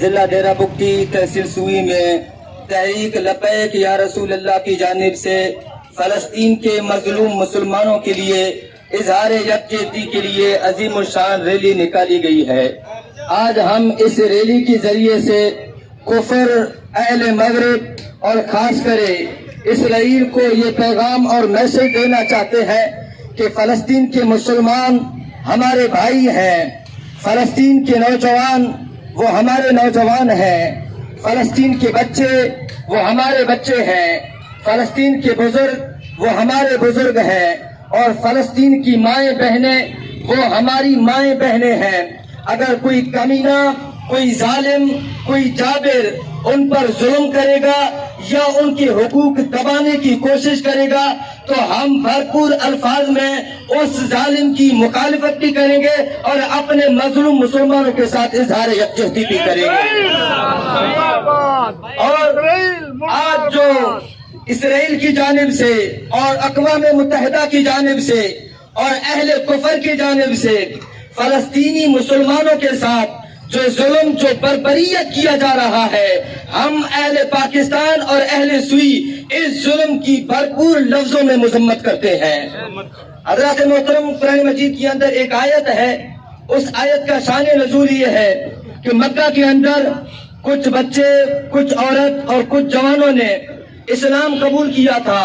ضلع ڈیرہ بگٹی تحصیل سوئی میں تحریک لبیک یا رسول اللہ کی جانب سے فلسطین کے مظلوم مسلمانوں کے لیے اظہار یکجہتی کے لیے عظیم الشان ریلی نکالی گئی ہے۔ آج ہم اس ریلی کے ذریعے سے کفر، اہل مغرب اور خاص کر اسرائیل کو یہ پیغام اور میسج دینا چاہتے ہیں کہ فلسطین کے مسلمان ہمارے بھائی ہیں، فلسطین کے نوجوان وہ ہمارے نوجوان ہیں، فلسطین کے بچے وہ ہمارے بچے ہیں، فلسطین کے بزرگ وہ ہمارے بزرگ ہیں، اور فلسطین کی مائیں بہنیں وہ ہماری مائیں بہنیں ہیں۔ اگر کوئی کمینہ، کوئی ظالم، کوئی جابر ان پر ظلم کرے گا یا ان کے حقوق دبانے کی کوشش کرے گا تو ہم بھرپور الفاظ میں اس ظالم کی مخالفت بھی کریں گے اور اپنے مظلوم مسلمانوں کے ساتھ اظہار یکجہتی بھی کریں گے۔ اور آج جو اسرائیل کی جانب سے اور اقوام متحدہ کی جانب سے اور اہل کفر کی جانب سے فلسطینی مسلمانوں کے ساتھ جو ظلم، جو بربریت کیا جا رہا ہے، ہم اہل پاکستان اور اہل سوئی اس ظلم کی بھرپور لفظوں میں مذمت کرتے ہیں۔ حضرات محترم، قرآن مجید کے اندر ایک آیت ہے، اس آیت کا شان نزول یہ ہے کہ مکہ کے اندر کچھ بچے، کچھ عورت اور کچھ جوانوں نے اسلام قبول کیا تھا،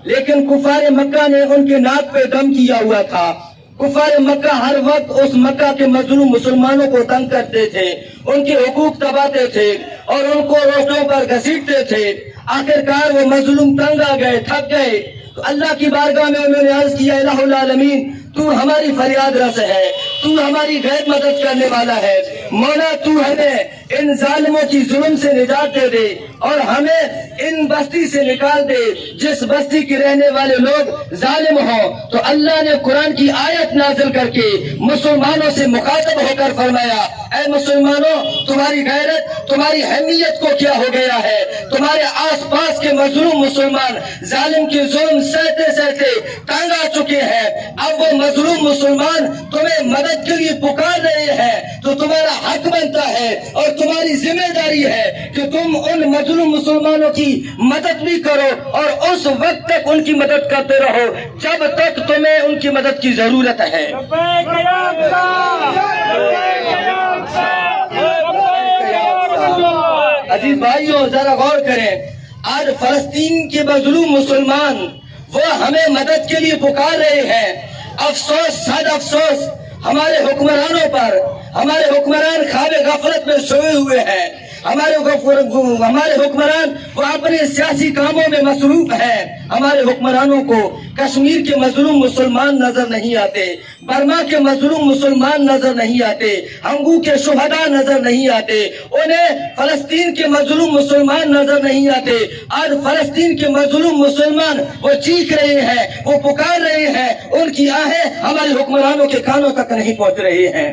لیکن کفار مکہ نے ان کے ناک پہ دم کیا ہوا تھا۔ کفار مکہ ہر وقت اس مکہ کے مظلوم مسلمانوں کو تنگ کرتے تھے، ان کے حقوق دباتے تھے اور ان کو روڈوں پر گھسیٹتے تھے۔ آخرکار وہ مظلوم تنگ آ گئے، تھک گئے، تو اللہ کی بارگاہ میں انہوں نے عرض کیا، الہ العالمین تو ہماری فریاد رس ہے، تو ہماری غیر مدد کرنے والا ہے، مولا تو ہمیں ان ظالموں کی ظلم سے نجات دے دے اور ہمیں ان بستی سے نکال دے جس بستی کے رہنے والے لوگ ظالم ہوں۔ تو اللہ نے قرآن کی آیت نازل کر کے مسلمانوں سے مخاطب ہو کر فرمایا، اے مسلمانوں، تمہاری غیرت، تمہاری اہمیت کو کیا ہو گیا ہے؟ تمہارے آس پاس کے مظلوم مسلمان ظالم کی ظلم سہتے سہتے تنگ آ چکے ہیں، اب وہ مظلوم مسلمان تمہیں مدد کے لیے پکار رہے ہیں، تو تمہارا حق بنتا ہے اور تمہاری ذمہ داری ہے کہ تم ان مظلوم مسلمانوں کی مدد بھی کرو اور اس وقت تک ان کی مدد کرتے رہو جب تک تمہیں ان کی مدد کی ضرورت ہے۔ عزیز بھائیوں، ذرا غور کریں، آج فلسطین کے مظلوم مسلمان وہ ہمیں مدد کے لیے پکار رہے ہیں۔ افسوس، صد افسوس ہمارے حکمرانوں پر، ہمارے حکمران خواب غفلت میں سوئے ہوئے ہیں، ہمارے حکمران وہ اپنے سیاسی کاموں میں مصروف ہیں۔ ہمارے حکمرانوں کو کشمیر کے مظلوم مسلمان نظر نہیں آتے، برما کے مظلوم مسلمان نظر نہیں آتے، ہنگو کے شہداء نظر نہیں آتے، انہیں فلسطین کے مظلوم مسلمان نظر نہیں آتے۔ آج فلسطین کے مظلوم مسلمان وہ چیخ رہے ہیں، وہ پکار رہے ہیں، ان کی آہیں ہمارے حکمرانوں کے کانوں تک نہیں پہنچ رہی ہیں۔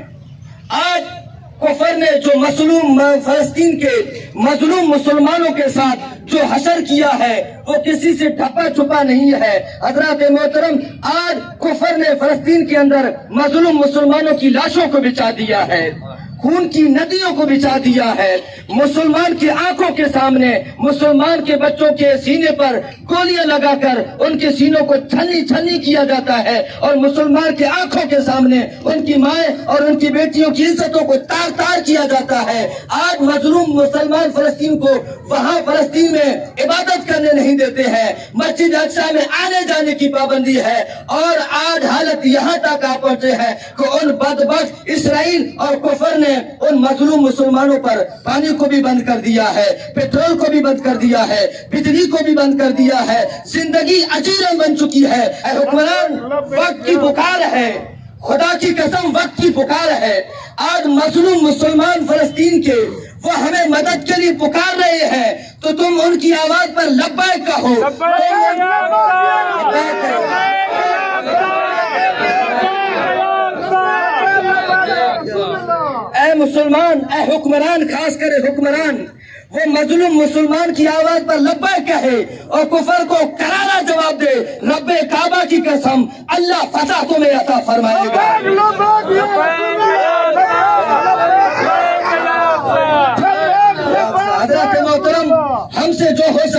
آج کفر نے جو مظلوم فلسطین کے مظلوم مسلمانوں کے ساتھ جو حشر کیا ہے وہ کسی سے ڈھپا چھپا نہیں ہے۔ حضرات محترم، آج کفر نے فلسطین کے اندر مظلوم مسلمانوں کی لاشوں کو بچا دیا ہے، خون کی ندیوں کو بچا دیا ہے، مسلمان کی آنکھوں کے سامنے مسلمان کے بچوں کے سینے پر گولیاں لگا کر ان کے سینوں کو چھلنی چھلنی کیا جاتا ہے اور مسلمان کے آنکھوں کے سامنے ان کی مائیں اور ان کی بیٹیوں کی عزتوں کو تار تار کیا جاتا ہے۔ آج مظلوم مسلمان فلسطین کو وہاں فلسطین میں عبادت کرنے نہیں دیتے ہیں، مسجد اقصی میں آنے جانے کی پابندی ہے، اور آج حالت یہاں تک آ پہنچے ہیں کہ ان بدبخت اسرائیل اور کفر نے ان مظلوم مسلمانوں پر پانی کو بھی بند کر دیا ہے، پیٹرول کو بھی بند کر دیا ہے، بجلی کو بھی بند کر دیا ہے، زندگی اجیرن بن چکی ہے۔ اے حکمران، وقت کی پکار ہے، خدا کی قسم وقت کی پکار ہے۔ آج مظلوم مسلمان فلسطین کے وہ ہمیں مدد کے لیے پکار رہے ہیں، تو تم ان کی آواز پر لبیک کہو۔ اے مسلمان، اے حکمران، خاص کر حکمران، وہ مظلوم مسلمان کی آواز پر لبیک کہے اور کفر کو کرارا جواب دے، رب کعبہ کی قسم اللہ فتح تمہیں عطا فرمائے گا۔